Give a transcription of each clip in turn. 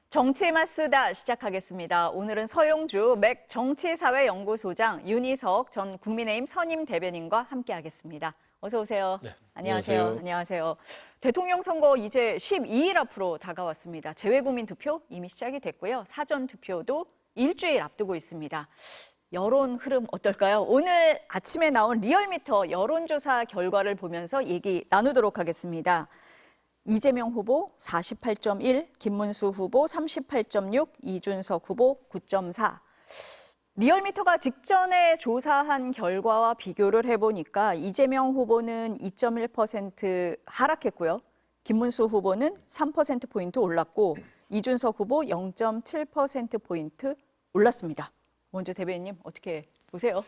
정치 맛수다 시작하겠습니다. 오늘은 서용주 맥 정치사회연구소장 윤희석 전 국민의힘 선임 대변인과 함께하겠습니다. 어서 오세요. 네, 안녕하세요. 안녕하세요. 대통령 선거 이제 12일 앞으로 다가왔습니다. 재외국민 투표 이미 시작이 됐고요. 사전 투표도 일주일 앞두고 있습니다. 여론 흐름 어떨까요? 오늘 아침에 나온 리얼미터 여론조사 결과를 보면서 얘기 나누도록 하겠습니다. 이재명 후보 48.1, 김문수 후보 38.6, 이준석 후보 9.4. 리얼미터가 직전에 조사한 결과와 비교를 해보니까 이재명 후보는 2.1% 하락했고요. 김문수 후보는 3%포인트 올랐고 이준석 후보 0.7%포인트 올랐습니다. 먼저 대변인님 어떻게 보세요?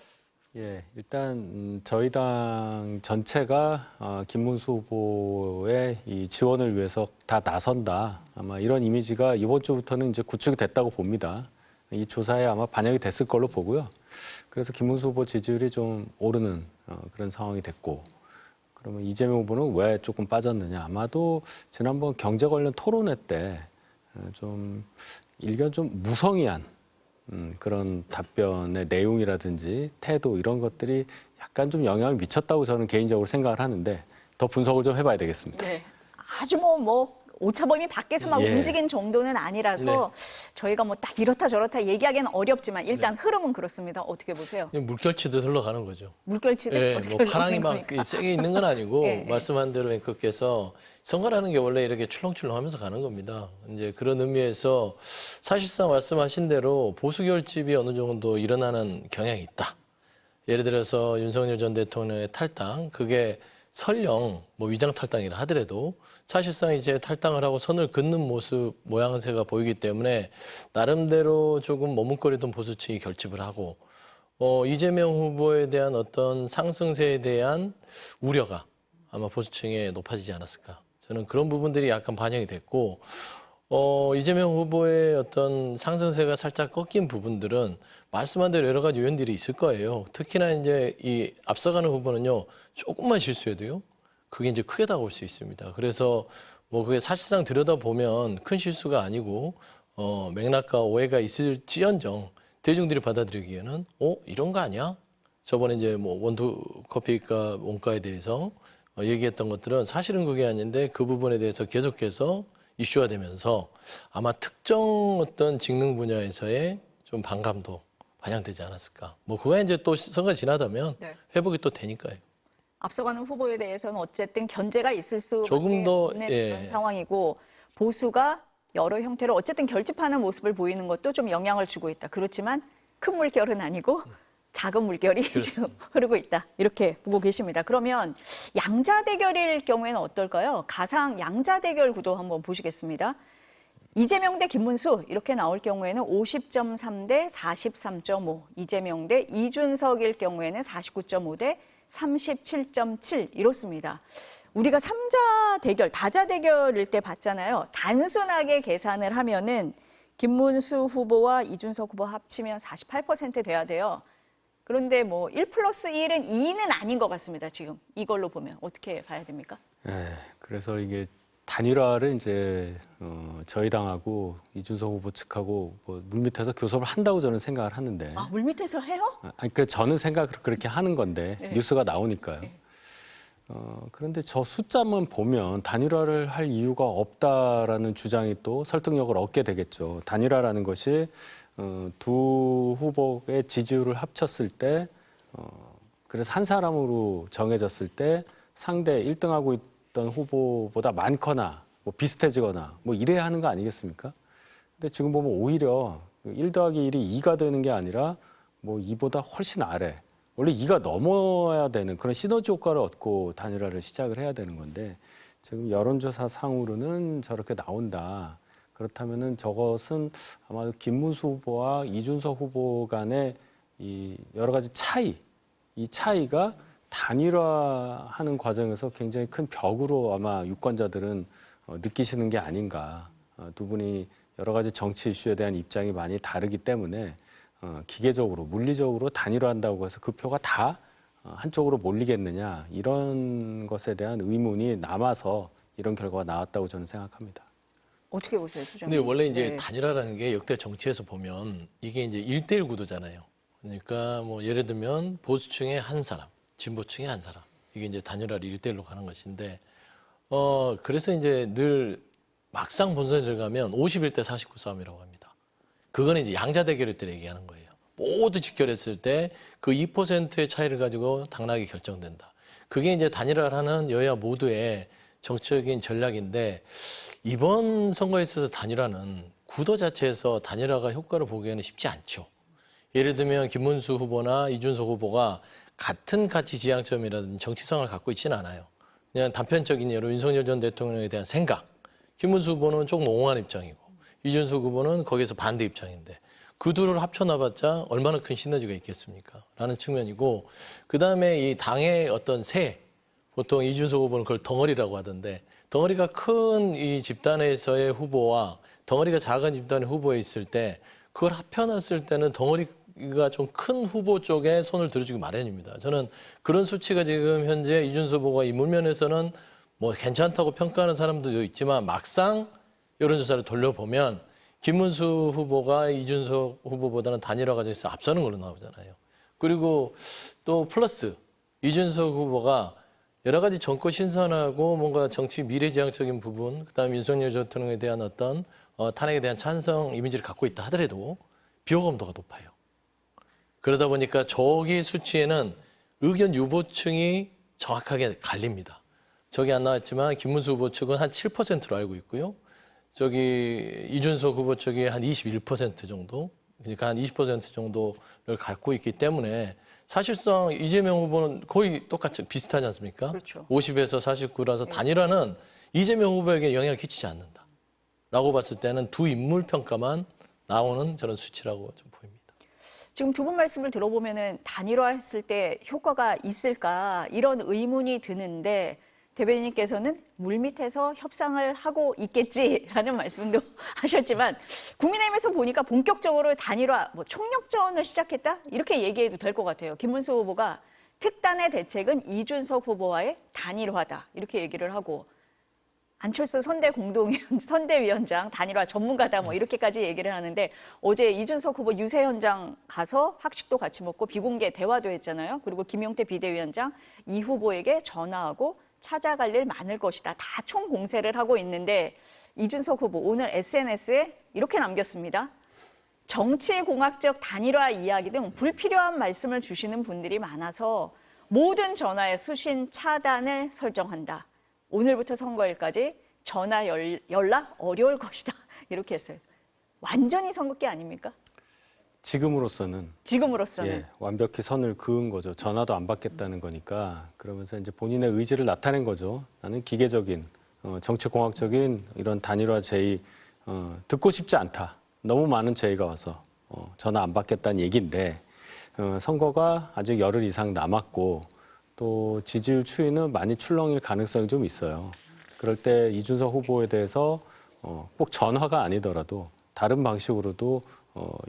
예, 일단 저희 당 전체가 김문수 후보의 이 지원을 위해서 다 나선다. 아마 이런 이미지가 이번 주부터는 이제 구축이 됐다고 봅니다. 이 조사에 아마 반영이 됐을 걸로 보고요. 그래서 김문수 후보 지지율이 좀 오르는 그런 상황이 됐고, 그러면 이재명 후보는 왜 조금 빠졌느냐? 아마도 지난번 경제 관련 토론회 때 좀 일견 좀 무성의한 그런 답변의 내용이라든지 태도 이런 것들이 약간 좀 영향을 미쳤다고 저는 개인적으로 생각을 하는데 더 분석을 좀 해봐야 되겠습니다. 네. 아주 오차범위 밖에서 막 움직인 정도는 아니라서 저희가 딱 이렇다 저렇다 얘기하기는 어렵지만 일단 흐름은 그렇습니다. 어떻게 보세요? 물결치듯 흘러가는 거죠. 물결치듯 예, 어떻게 파랑이 막 겁니까? 세게 있는 건 아니고 예, 예. 말씀한 대로 앵커께서 선거라는 게 원래 이렇게 출렁출렁하면서 가는 겁니다. 이제 그런 의미에서 사실상 말씀하신 대로 보수 결집이 어느 정도 일어나는 경향이 있다. 예를 들어서 윤석열 전 대통령의 탈당, 그게 설령 위장 탈당이라 하더라도 사실상 이제 탈당을 하고 선을 긋는 모습 모양새가 보이기 때문에 나름대로 조금 머뭇거리던 보수층이 결집을 하고 이재명 후보에 대한 어떤 상승세에 대한 우려가 아마 보수층에 높아지지 않았을까. 저는 그런 부분들이 약간 반영이 됐고 이재명 후보의 어떤 상승세가 살짝 꺾인 부분들은 말씀한 대로 여러 가지 요인들이 있을 거예요. 특히나 이제 이 앞서가는 후보는요, 조금만 실수해도요, 그게 이제 크게 다가올 수 있습니다. 그래서 그게 사실상 들여다보면 큰 실수가 아니고 맥락과 오해가 있을지언정 대중들이 받아들이기에는 이런 거 아니야? 저번에 이제 원두 커피값 원가에 대해서 얘기했던 것들은 사실은 그게 아닌데 그 부분에 대해서 계속해서 이슈화 되면서 아마 특정 어떤 직능 분야에서의 좀 반감도 반영되지 않았을까. 그가 이제 또 선거가 지나다면 회복이 또 되니까요. 앞서가는 후보에 대해서는 어쨌든 견제가 있을 수밖에 조금 더, 없는 그런 상황이고 보수가 여러 형태로 어쨌든 결집하는 모습을 보이는 것도 좀 영향을 주고 있다. 그렇지만 큰 물결은 아니고 작은 물결이 지금 흐르고 있다. 이렇게 보고 계십니다. 그러면 양자 대결일 경우에는 어떨까요? 가상 양자 대결 구도 한번 보시겠습니다. 이재명 대 김문수 이렇게 나올 경우에는 50.3 대 43.5, 이재명 대 이준석일 경우에는 49.5 대 37.7 이렇습니다. 우리가 3자 대결, 다자 대결일 때 봤잖아요. 단순하게 계산을 하면은 김문수 후보와 이준석 후보 합치면 48% 돼야 돼요. 그런데 1+1은 2는 아닌 것 같습니다. 지금 이걸로 보면 어떻게 봐야 됩니까? 네, 그래서 이게 단일화를 이제 저희 당하고 이준석 후보 측하고 물밑에서 교섭을 한다고 저는 생각을 하는데. 아, 물밑에서 해요? 그러니까 저는 생각을 그렇게 하는 건데 뉴스가 나오니까요. 그런데 저 숫자만 보면 단일화를 할 이유가 없다라는 주장이 또 설득력을 얻게 되겠죠. 단일화라는 것이 두 후보의 지지율을 합쳤을 때 그래서 한 사람으로 정해졌을 때 상대 1등하고 있던 후보보다 많거나 비슷해지거나 이래야 하는 거 아니겠습니까? 근데 지금 보면 오히려 1 더하기 1이 2가 되는 게 아니라 2보다 훨씬 아래. 원래 2가 넘어야 되는 그런 시너지 효과를 얻고 단일화를 시작을 해야 되는 건데 지금 여론조사 상으로는 저렇게 나온다. 그렇다면은 저것은 아마도 김문수 후보와 이준석 후보 간의 이 여러 가지 이 차이가 단일화하는 과정에서 굉장히 큰 벽으로 아마 유권자들은 느끼시는 게 아닌가. 두 분이 여러 가지 정치 이슈에 대한 입장이 많이 다르기 때문에 기계적으로, 물리적으로 단일화한다고 해서 그 표가 다 한쪽으로 몰리겠느냐. 이런 것에 대한 의문이 남아서 이런 결과가 나왔다고 저는 생각합니다. 어떻게 보세요, 수정? 근데 원래 이제 네. 단일화라는 게 역대 정치에서 보면 이게 이제 1대1 구도잖아요. 그러니까 뭐 예를 들면 보수층에 한 사람, 진보층에 한 사람. 이게 이제 단일화를 1대1로 가는 것인데 그래서 이제 늘 막상 본선에 들어가면 51대 49 싸움이라고 합니다. 그거는 이제 양자 대결을 때 얘기하는 거예요. 모두 직결했을 때 그 2%의 차이를 가지고 당락이 결정된다. 그게 이제 단일화를 하는 여야 모두의 정치적인 전략인데 이번 선거에 있어서 단일화는 구도 자체에서 단일화가 효과를 보기에는 쉽지 않죠. 예를 들면 김문수 후보나 이준석 후보가 같은 가치 지향점이라든지 정치성을 갖고 있지는 않아요. 그냥 단편적인 예로 윤석열 전 대통령에 대한 생각. 김문수 후보는 조금 옹호하는 입장이고 이준석 후보는 거기에서 반대 입장인데 그 둘을 합쳐놔봤자 얼마나 큰 시너지가 있겠습니까? 라는 측면이고 그다음에 이 당의 어떤 새 보통 이준석 후보는 그걸 덩어리라고 하던데 덩어리가 큰 이 집단에서의 후보와 덩어리가 작은 집단의 후보에 있을 때 그걸 합쳐놨을 때는 덩어리가 좀 큰 후보 쪽에 손을 들어주기 마련입니다. 저는 그런 수치가 지금 현재 이준석 후보가 이 물면에서는 뭐 괜찮다고 평가하는 사람들도 있지만 막상 여론조사를 돌려보면 김문수 후보가 이준석 후보보다는 단일화 과정에서 앞서는 걸로 나오잖아요. 그리고 또 플러스 이준석 후보가 여러 가지 정권 신선하고 뭔가 정치 미래지향적인 부분, 그다음에 윤석열 전 대통령에 대한 어떤 탄핵에 대한 찬성 이미지를 갖고 있다 하더라도 비호감도가 높아요. 그러다 보니까 저기 수치에는 의견 유보층이 정확하게 갈립니다. 저기 안 나왔지만 김문수 후보 측은 한 7%로 알고 있고요. 저기 이준석 후보 측이 한 21% 정도, 그러니까 한 20% 정도를 갖고 있기 때문에 사실상 이재명 후보는 거의 똑같이 비슷하지 않습니까? 그렇죠. 50에서 49라서 단일화는 이재명 후보에게 영향을 끼치지 않는다. 라고 봤을 때는 두 인물 평가만 나오는 저런 수치라고 좀 보입니다. 지금 두 분 말씀을 들어보면은 단일화했을 때 효과가 있을까 이런 의문이 드는데 대변인님께서는 물밑에서 협상을 하고 있겠지라는 말씀도 하셨지만 국민의힘에서 보니까 본격적으로 단일화, 뭐 총력전을 시작했다 이렇게 얘기해도 될 것 같아요. 김문수 후보가 특단의 대책은 이준석 후보와의 단일화다 이렇게 얘기를 하고 안철수 선대위원장 단일화 전문가다 뭐 이렇게까지 얘기를 하는데 어제 이준석 후보 유세 현장 가서 학식도 같이 먹고 비공개 대화도 했잖아요. 그리고 김용태 비대위원장 이 후보에게 전화하고 찾아갈 일 많을 것이다. 다 총공세를 하고 있는데 이준석 후보 오늘 SNS에 이렇게 남겼습니다. 정치공학적 단일화 이야기 등 불필요한 말씀을 주시는 분들이 많아서 모든 전화의 수신 차단을 설정한다. 오늘부터 선거일까지 전화 연락 어려울 것이다. 이렇게 했어요. 완전히 선긋기 아닙니까? 지금으로서는 지금으로서는. 완벽히 선을 그은 거죠. 전화도 안 받겠다는 거니까. 그러면서 이제 본인의 의지를 나타낸 거죠. 나는 기계적인 정치공학적인 이런 단일화 제의 듣고 싶지 않다. 너무 많은 제의가 와서 전화 안 받겠다는 얘기인데 선거가 아직 열흘 이상 남았고 또 지지율 추이는 많이 출렁일 가능성이 좀 있어요. 그럴 때 이준석 후보에 대해서 꼭 전화가 아니더라도 다른 방식으로도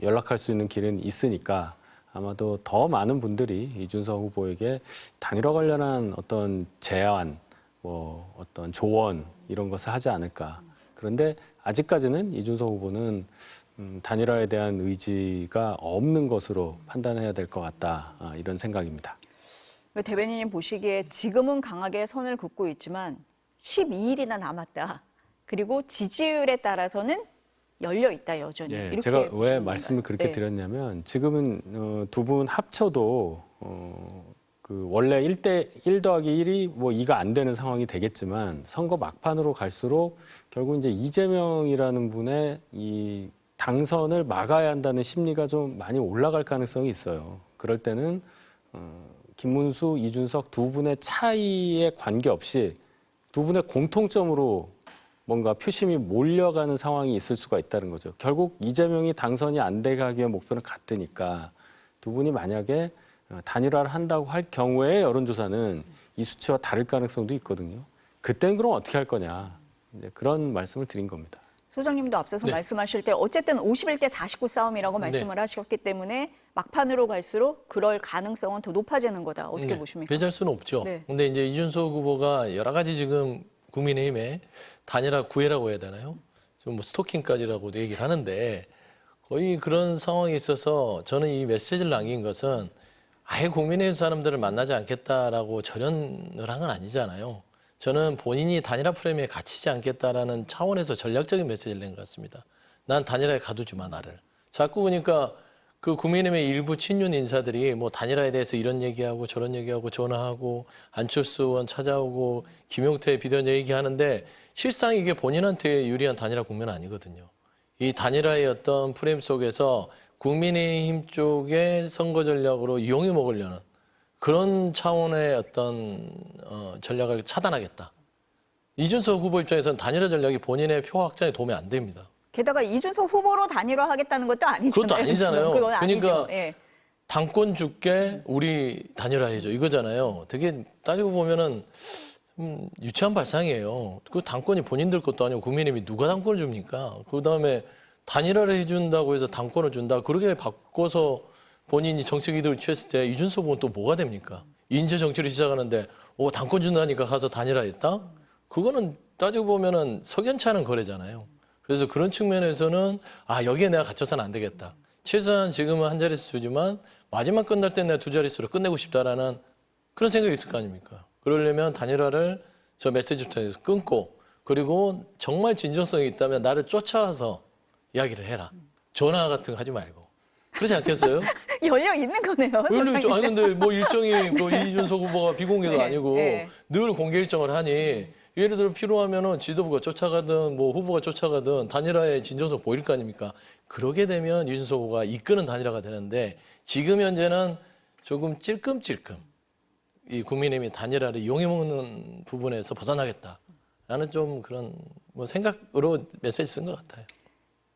연락할 수 있는 길은 있으니까 아마도 더 많은 분들이 이준석 후보에게 단일화 관련한 어떤 제안, 뭐 어떤 조언 이런 것을 하지 않을까. 그런데 아직까지는 이준석 후보는 단일화에 대한 의지가 없는 것으로 판단해야 될 것 같다. 이런 생각입니다. 대변인님 보시기에 지금은 강하게 선을 긋고 있지만 12일이나 남았다. 그리고 지지율에 따라서는 열려 있다 여전히. 예, 이렇게 제가 왜 보시는 말씀을 건가요? 그렇게 네. 드렸냐면 지금은 두 분 합쳐도 그 원래 1 더하기 1이 뭐 2가 안 되는 상황이 되겠지만 선거 막판으로 갈수록 결국 이제 이재명이라는 분의 이 당선을 막아야 한다는 심리가 좀 많이 올라갈 가능성이 있어요. 그럴 때는 김문수, 이준석 두 분의 차이에 관계없이 두 분의 공통점으로 뭔가 표심이 몰려가는 상황이 있을 수가 있다는 거죠. 결국 이재명이 당선이 안 되게 하기 위한 목표는 같으니까 두 분이 만약에 단일화를 한다고 할 경우에 여론조사는 이 수치와 다를 가능성도 있거든요. 그땐 그럼 어떻게 할 거냐. 이제 그런 말씀을 드린 겁니다. 소장님도 앞서서 네. 말씀하실 때 어쨌든 51대 49 싸움이라고 말씀을 하셨기 때문에 막판으로 갈수록 그럴 가능성은 더 높아지는 거다. 어떻게 보십니까? 배제할 수는 없죠. 네. 근데 이제 이준석 후보가 여러 가지 지금 국민의힘에 단일화 구애라고 해야 되나요? 좀 뭐 스토킹까지라고도 얘기를 하는데 거의 그런 상황이 있어서 저는 이 메시지를 남긴 것은 아예 국민의힘 사람들을 만나지 않겠다라고 절연을 한 건 아니잖아요. 저는 본인이 단일화 프레임에 갇히지 않겠다라는 차원에서 전략적인 메시지를 낸 것 같습니다. 난 단일화에 가두지 마, 나를. 자꾸 보니까 그 국민의힘의 일부 친윤 인사들이 뭐 단일화에 대해서 이런 얘기하고 저런 얘기하고 전화하고 안철수 의원 찾아오고 김용태 비대위원 얘기하는데 실상 이게 본인한테 유리한 단일화 국면은 아니거든요. 이 단일화의 어떤 프레임 속에서 국민의힘 쪽의 선거 전략으로 이용해 먹으려는 그런 차원의 어떤 전략을 차단하겠다. 이준석 후보 입장에서는 단일화 전략이 본인의 표 확장에 도움이 안 됩니다. 게다가 이준석 후보로 단일화하겠다는 것도 아니잖아요. 그것도 아니잖아요. 그건 아니죠. 그러니까 예. 당권 줄게 우리 단일화해줘 이거잖아요. 되게 따지고 보면은 유치한 발상이에요. 그 당권이 본인들 것도 아니고 국민의힘이 누가 당권을 줍니까? 그다음에 단일화를 해준다고 해서 당권을 준다. 그렇게 바꿔서 본인이 정책 이득을 취했을 때 이준석 후보는 또 뭐가 됩니까? 인재 정치를 시작하는데 당권 준다니까 가서 단일화했다? 그거는 따지고 보면은 석연치 않은 거래잖아요. 그래서 그런 측면에서는 여기에 내가 갇혀서는 안 되겠다. 최소한 지금은 한 자릿수 주지만 마지막 끝날 때 내가 두 자릿수로 끝내고 싶다라는 그런 생각이 있을 거 아닙니까? 그러려면 단일화를 저 메시지 통해서 끊고 그리고 정말 진정성이 있다면 나를 쫓아와서 이야기를 해라. 전화 같은 거 하지 말고. 그렇지 않겠어요? 열려 있는 거네요. 아니 근데 뭐 일정이 뭐 이준석 후보가 비공개도 네, 아니고 네. 늘 공개 일정을 하니 예를 들어 필요하면은 지도부가 쫓아가든 뭐 후보가 쫓아가든 단일화의 진정성 보일 거 아닙니까? 그러게 되면 이준석 후보가 이끄는 단일화가 되는데 지금 현재는 조금 찔끔찔끔 이 국민의힘이 단일화를 이용해 먹는 부분에서 벗어나겠다라는 좀 그런 뭐 생각으로 메시지 쓴 것 같아요.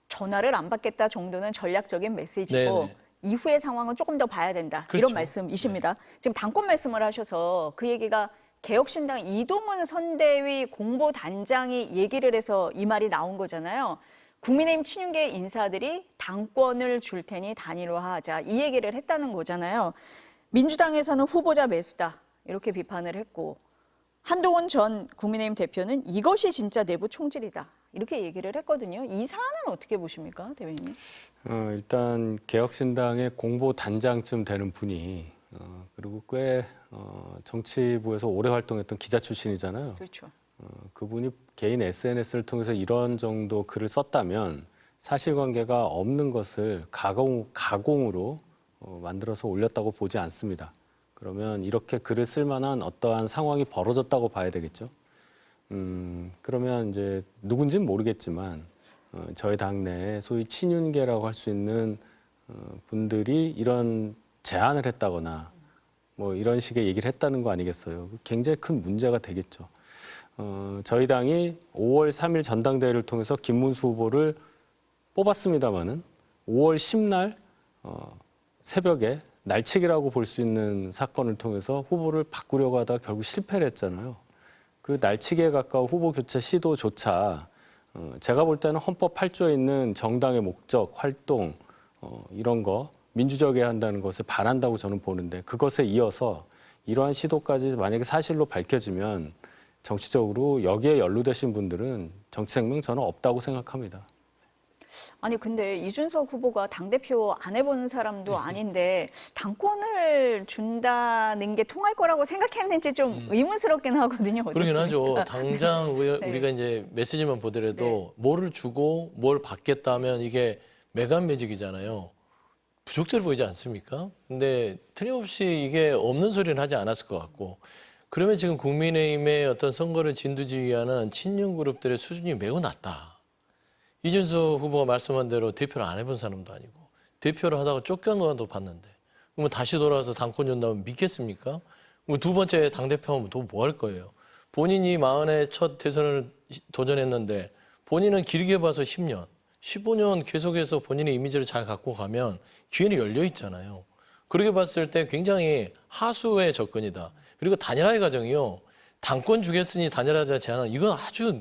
전화를 안 받겠다 정도는 전략적인 메시지고 네네. 이후의 상황은 조금 더 봐야 된다. 그렇죠. 이런 말씀이십니다. 지금 당권 말씀을 하셔서 그 얘기가 개혁신당 이동훈 선대위 공보단장이 얘기를 해서 이 말이 나온 거잖아요. 국민의힘 친윤계 인사들이 당권을 줄 테니 단일화하자 이 얘기를 했다는 거잖아요. 민주당에서는 후보자 매수다 이렇게 비판을 했고 한동훈 전 국민의힘 대표는 이것이 진짜 내부 총질이다 이렇게 얘기를 했거든요. 이 사안은 어떻게 보십니까, 대변인님? 일단 개혁신당의 공보단장쯤 되는 분이 그리고 꽤 정치부에서 오래 활동했던 기자 출신이잖아요. 그렇죠. 그분이 개인 SNS를 통해서 이런 정도 글을 썼다면 사실관계가 없는 것을 가공으로 만들어서 올렸다고 보지 않습니다. 그러면 이렇게 글을 쓸 만한 어떠한 상황이 벌어졌다고 봐야 되겠죠. 그러면 이제 누군지는 모르겠지만 저희 당내에 소위 친윤계라고 할 수 있는 분들이 이런 제안을 했다거나 뭐 이런 식의 얘기를 했다는 거 아니겠어요. 굉장히 큰 문제가 되겠죠. 저희 당이 5월 3일 전당대회를 통해서 김문수 후보를 뽑았습니다마는 5월 10날 새벽에 날치기라고 볼 수 있는 사건을 통해서 후보를 바꾸려고 하다가 결국 실패를 했잖아요. 그 날치기에 가까운 후보 교체 시도조차 제가 볼 때는 헌법 8조에 있는 정당의 목적, 활동 이런 거 민주적이어야 한다는 것에 반한다고 저는 보는데 그것에 이어서 이러한 시도까지 만약에 사실로 밝혀지면 정치적으로 여기에 연루되신 분들은 정치 생명 저는 없다고 생각합니다. 아니 근데 이준석 후보가 당대표 안 해본 사람도 아닌데 당권을 준다는 게 통할 거라고 생각했는지 좀 의문스럽긴 하거든요. 그러긴 하죠. 어떻습니까? 당장 우리가 이제 메시지만 보더라도 뭐를 주고 뭘 받겠다면 이게 매간매직이잖아요. 부적절해 보이지 않습니까? 근데 틀림없이 이게 없는 소리는 하지 않았을 것 같고 그러면 지금 국민의힘의 어떤 선거를 진두지휘하는 친윤 그룹들의 수준이 매우 낮다. 이준석 후보가 말씀한 대로 대표를 안 해본 사람도 아니고 대표를 하다가 쫓겨나도 봤는데 그러면 다시 돌아와서 당권 준다면 믿겠습니까? 그럼 두 번째 당대표 하면 또 뭐 할 거예요? 본인이 40에 첫 대선을 도전했는데 본인은 길게 봐서 10년, 15년 계속해서 본인의 이미지를 잘 갖고 가면 기회는 열려 있잖아요. 그렇게 봤을 때 굉장히 하수의 접근이다. 그리고 단일화의 과정이요. 당권 주겠으니 단일화자 제안은 이건 아주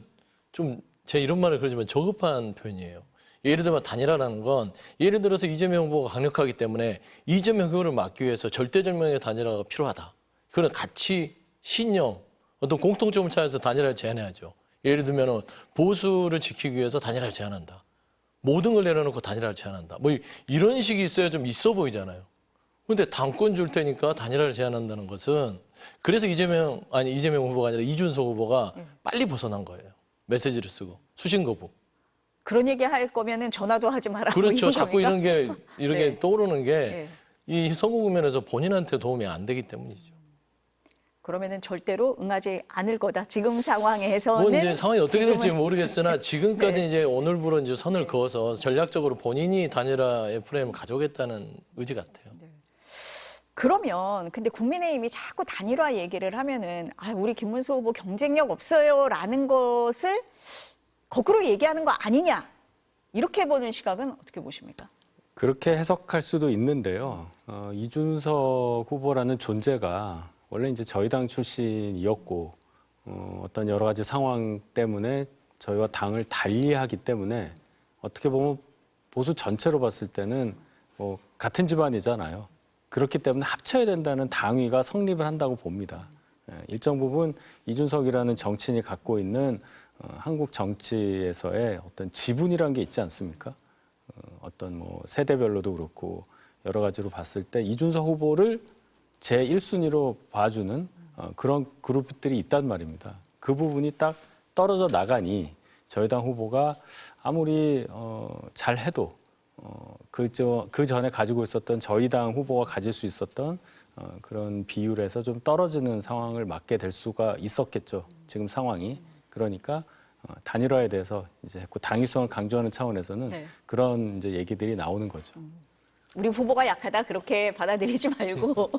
좀 제 이런 말을 그러지만 저급한 표현이에요. 예를 들면 단일화라는 건 예를 들어서 이재명 후보가 강력하기 때문에 이재명 후보를 막기 위해서 절대절명의 단일화가 필요하다. 그런 가치, 신념, 어떤 공통점을 찾아서 단일화를 제안해야죠. 예를 들면 보수를 지키기 위해서 단일화를 제안한다. 모든 걸 내려놓고 단일화를 제안한다. 뭐 이런 식이 있어야 좀 있어 보이잖아요. 근데 당권 줄 테니까 단일화를 제안한다는 것은 그래서 이재명 후보가 아니라 이준석 후보가 빨리 벗어난 거예요. 메시지를 쓰고 수신 거부. 그런 얘기 할 거면은 전화도 하지 말라고. 그렇죠. 이런 자꾸 겁니까? 이런 게 이렇게 네. 떠오르는 게 네. 이 선거 국면에서 본인한테 도움이 안 되기 때문이죠. 그러면은 절대로 응하지 않을 거다. 지금 상황에서는. 뭐 이제 상황이 어떻게 될지 지금은- 모르겠으나 지금까지 네. 이제 오늘부로 이제 선을 그어서 전략적으로 본인이 단일화의 프레임을 가져오겠다는 의지 같아요. 그러면 근데 국민의힘이 자꾸 단일화 얘기를 하면은 우리 김문수 후보 경쟁력 없어요라는 것을 거꾸로 얘기하는 거 아니냐 이렇게 보는 시각은 어떻게 보십니까? 그렇게 해석할 수도 있는데요. 이준석 후보라는 존재가 원래 이제 저희 당 출신이었고 어떤 여러 가지 상황 때문에 저희와 당을 달리하기 때문에 어떻게 보면 보수 전체로 봤을 때는 뭐 같은 집안이잖아요. 그렇기 때문에 합쳐야 된다는 당위가 성립을 한다고 봅니다. 일정 부분 이준석이라는 정치인이 갖고 있는 한국 정치에서의 어떤 지분이라는 게 있지 않습니까? 어떤 뭐 세대별로도 그렇고 여러 가지로 봤을 때 이준석 후보를 제 1순위로 봐주는 그런 그룹들이 있단 말입니다. 그 부분이 딱 떨어져 나가니 저희 당 후보가 아무리 잘해도 그 전에 가지고 있었던 저희 당 후보가 가질 수 있었던 그런 비율에서 좀 떨어지는 상황을 맞게 될 수가 있었겠죠. 지금 상황이. 그러니까 단일화에 대해서 이제 당위성을 강조하는 차원에서는 네. 그런 이제 얘기들이 나오는 거죠. 우리 후보가 약하다 그렇게 받아들이지 말고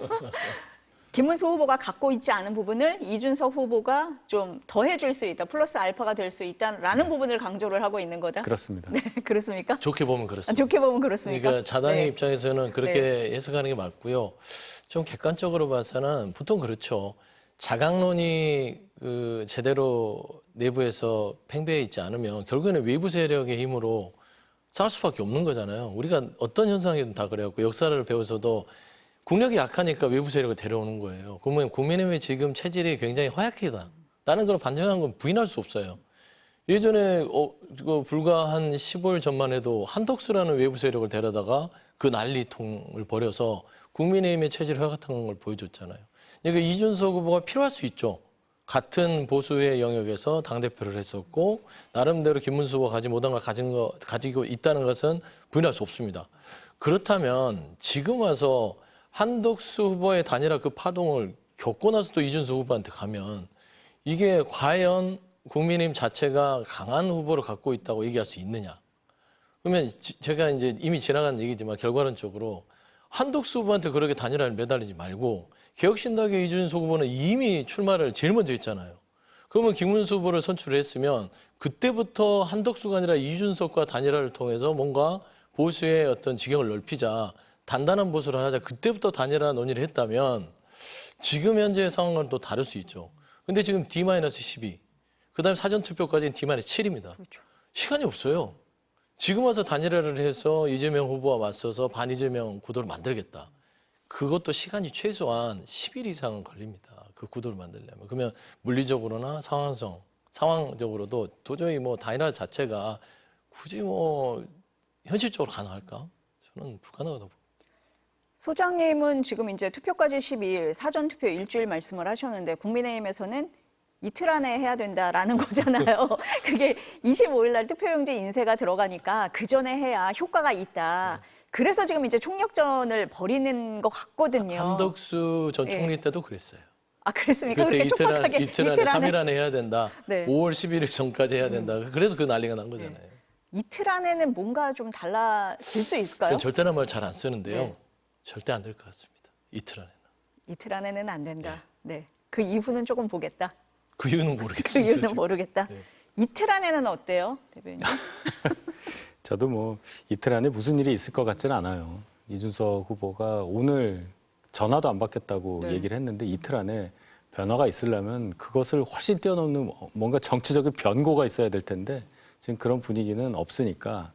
김문수 후보가 갖고 있지 않은 부분을 이준석 후보가 좀 더해줄 수 있다, 플러스 알파가 될 수 있다라는 부분을 강조를 하고 있는 거다. 그렇습니다. 네, 그렇습니까? 좋게 보면 그렇습니다. 좋게 보면 그렇습니까? 그러니까 자당의 네. 입장에서는 그렇게 해석하는 게 맞고요. 좀 객관적으로 봐서는 보통 그렇죠. 자강론이 제대로 내부에서 팽배해 있지 않으면 결국에는 외부 세력의 힘으로 싸울 수밖에 없는 거잖아요. 우리가 어떤 현상이든 다 그래갖고 역사를 배워서도 국력이 약하니까 외부 세력을 데려오는 거예요. 그러면 국민의힘의 지금 체질이 굉장히 허약하다라는 걸 반증한 건 부인할 수 없어요. 예전에 불과 한 15일 전만 해도 한덕수라는 외부 세력을 데려다가 그 난리통을 벌여서 국민의힘의 체질을 허약한 걸 보여줬잖아요. 그러니까 이준석 후보가 필요할 수 있죠. 같은 보수의 영역에서 당대표를 했었고 나름대로 김문수 후보가 가지 못한 걸 가지고 있다는 것은 부인할 수 없습니다. 그렇다면 지금 와서 한덕수 후보의 단일화 그 파동을 겪고 나서 또 이준석 후보한테 가면 이게 과연 국민의힘 자체가 강한 후보를 갖고 있다고 얘기할 수 있느냐. 그러면 제가 이제 이미 지나간 얘기지만 결과론적으로 한덕수 후보한테 그렇게 단일화를 매달리지 말고 개혁신당의 이준석 후보는 이미 출마를 제일 먼저 했잖아요. 그러면 김문수 후보를 선출했으면 그때부터 한덕수가 아니라 이준석과 단일화를 통해서 뭔가 보수의 어떤 지경을 넓히자, 단단한 보수를 하자, 그때부터 단일화 논의를 했다면 지금 현재의 상황과는 또 다를 수 있죠. 근데 지금 D-12, 그다음에 사전투표까지는 D-7입니다. 그렇죠. 시간이 없어요. 지금 와서 단일화를 해서 이재명 후보와 맞서서 반이재명 구도를 만들겠다. 그것도 시간이 최소한 10일 이상은 걸립니다. 그 구도를 만들려면. 그러면 물리적으로나 상황적으로도 도저히 뭐 단일화 자체가 굳이 뭐 현실적으로 가능할까? 저는 불가능하다고 봅니다. 소장님은 지금 이제 투표까지 12일, 사전 투표 일주일 말씀을 하셨는데 국민의힘에서는 이틀 안에 해야 된다라는 거잖아요. 그게 25일 날 투표용지 인쇄가 들어가니까 그 전에 해야 효과가 있다. 그래서 지금 이제 총력전을 벌이는 것 같거든요. 한덕수 전 총리 때도 그랬어요. 아, 그랬습니까? 그때 그렇게 촉박하게 이틀 안에 3일 안에 해야 된다. 네. 5월 11일 전까지 해야 된다. 그래서 그 난리가 난 거잖아요. 이틀 안에는 뭔가 좀 달라질 수 있을까요? 저는 절대란 말 잘 안 쓰는데요. 네. 절대 안 될 것 같습니다. 이틀 안에는. 이틀 안에는 안 된다. 네. 그 이후는 조금 보겠다. 그 이유는 그 모르겠습니다. 이유는 지금. 모르겠다. 네. 이틀 안에는 어때요, 대변인? 저도 뭐 이틀 안에 무슨 일이 있을 것 같지는 않아요. 이준석 후보가 오늘 전화도 안 받겠다고 네. 얘기를 했는데 이틀 안에 변화가 있으려면 그것을 훨씬 뛰어넘는 뭔가 정치적인 변고가 있어야 될 텐데 지금 그런 분위기는 없으니까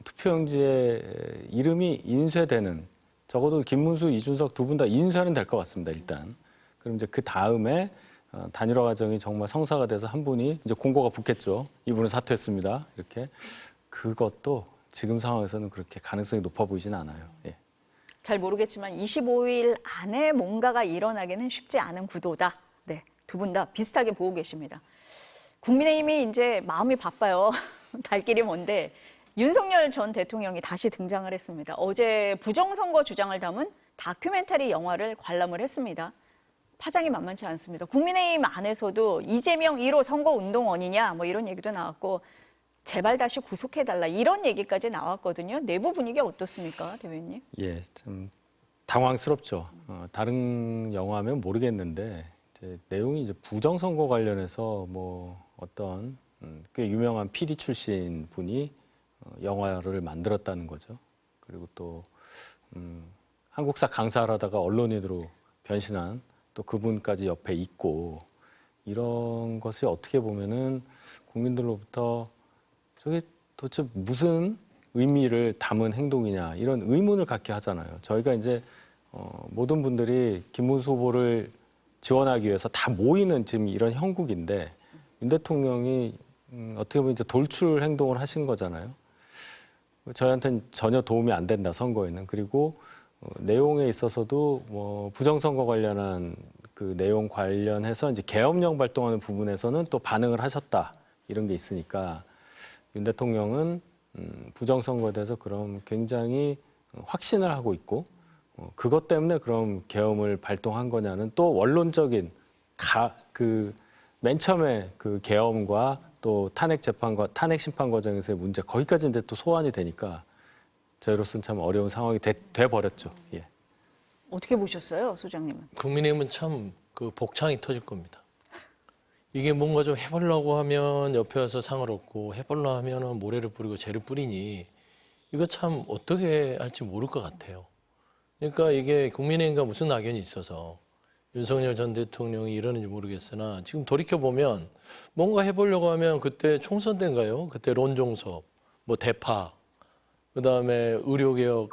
투표용지에 이름이 인쇄되는 적어도 김문수, 이준석 두 분 다 인쇄는 될 것 같습니다. 일단. 그럼 이제 그 다음에 단일화 과정이 정말 성사가 돼서 한 분이 이제 공고가 붙겠죠. 이분은 사퇴했습니다. 이렇게 그것도 지금 상황에서는 그렇게 가능성이 높아 보이진 않아요. 예. 잘 모르겠지만 25일 안에 뭔가가 일어나기는 쉽지 않은 구도다. 네, 두 분 다 비슷하게 보고 계십니다. 국민의힘이 이제 마음이 바빠요. 갈 길이 먼데 윤석열 전 대통령이 다시 등장을 했습니다. 어제 부정선거 주장을 담은 다큐멘터리 영화를 관람을 했습니다. 파장이 만만치 않습니다. 국민의힘 안에서도 이재명 1호 선거운동원이냐 뭐 이런 얘기도 나왔고 제발 다시 구속해달라 이런 얘기까지 나왔거든요. 내부 분위기 어떻습니까, 대변인님? 예, 좀 당황스럽죠. 다른 영화면 모르겠는데 이제 내용이 이제 부정선거 관련해서 뭐 어떤 꽤 유명한 PD 출신 분이 영화를 만들었다는 거죠. 그리고 또 한국사 강사를 하다가 언론인으로 변신한 또 그분까지 옆에 있고 이런 것이 어떻게 보면은 국민들로부터 저게 도대체 무슨 의미를 담은 행동이냐 이런 의문을 갖게 하잖아요. 저희가 이제 모든 분들이 김문수 후보를 지원하기 위해서 다 모이는 지금 이런 형국인데 윤 대통령이 어떻게 보면 이제 돌출 행동을 하신 거잖아요. 저희한테는 전혀 도움이 안 된다 선거에는. 그리고 내용에 있어서도 뭐 부정선거 관련한 그 내용 관련해서 이제 계엄령 발동하는 부분에서는 또 반응을 하셨다 이런 게 있으니까 윤 대통령은 부정선거에 대해서 그럼 굉장히 확신을 하고 있고 그것 때문에 그럼 계엄을 발동한 거냐는 또 원론적인 맨 처음에 그 계엄과 또 탄핵 재판과 탄핵 심판 과정에서의 문제 거기까지 이제 또 소환이 되니까 저희로서는 참 어려운 상황이 돼 버렸죠. 예. 어떻게 보셨어요, 소장님은? 국민의힘은 참 그 복창이 터질 겁니다. 이게 뭔가 좀 해보려고 하면 옆에 와서 상을 얻고 해보려고 하면은 모래를 뿌리고 재를 뿌리니 이거 참 어떻게 할지 모를 것 같아요. 그러니까 이게 국민의힘과 무슨 악연이 있어서 윤석열 전 대통령이 이러는지 모르겠으나 지금 돌이켜보면 뭔가 해보려고 하면 그때 총선 때인가요? 그때 론종섭, 뭐 대파, 그다음에 의료개혁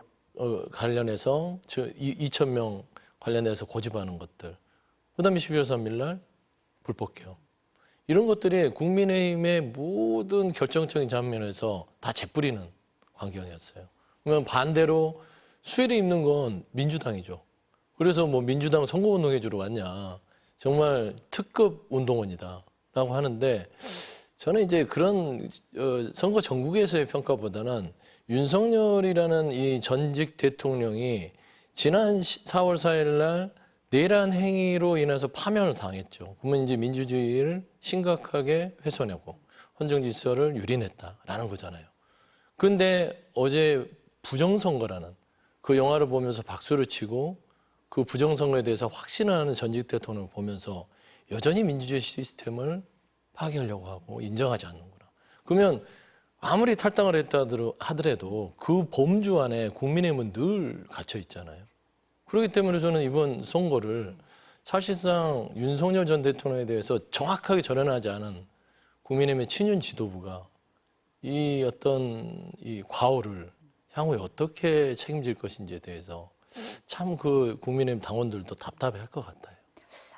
관련해서 2,000명 관련해서 고집하는 것들, 그다음에 12월 3일 날 불법개혁. 이런 것들이 국민의힘의 모든 결정적인 장면에서 다 재뿌리는 광경이었어요. 그러면 반대로 수혜를 입는 건 민주당이죠. 그래서 뭐 민주당 선거운동해 주러 왔냐. 정말 특급 운동원이다라고 하는데 저는 이제 그런 선거 전국에서의 평가보다는 윤석열이라는 이 전직 대통령이 지난 4월 4일 날 내란 행위로 인해서 파면을 당했죠. 그러면 이제 민주주의를 심각하게 훼손하고 헌정 질서를 유린했다라는 거잖아요. 근데 어제 부정선거라는 그 영화를 보면서 박수를 치고 그 부정선거에 대해서 확신을 하는 전직 대통령을 보면서 여전히 민주주의 시스템을 파괴하려고 하고 인정하지 않는구나. 그러면 아무리 탈당을 했다 하더라도 그 범주 안에 국민의힘은 늘 갇혀 있잖아요. 그렇기 때문에 저는 이번 선거를 사실상 윤석열 전 대통령에 대해서 정확하게 절연하지 않은 국민의힘의 친윤 지도부가 이 어떤 이 과오를 향후에 어떻게 책임질 것인지에 대해서 참 그 국민의힘 당원들도 답답해 할 것 같아요.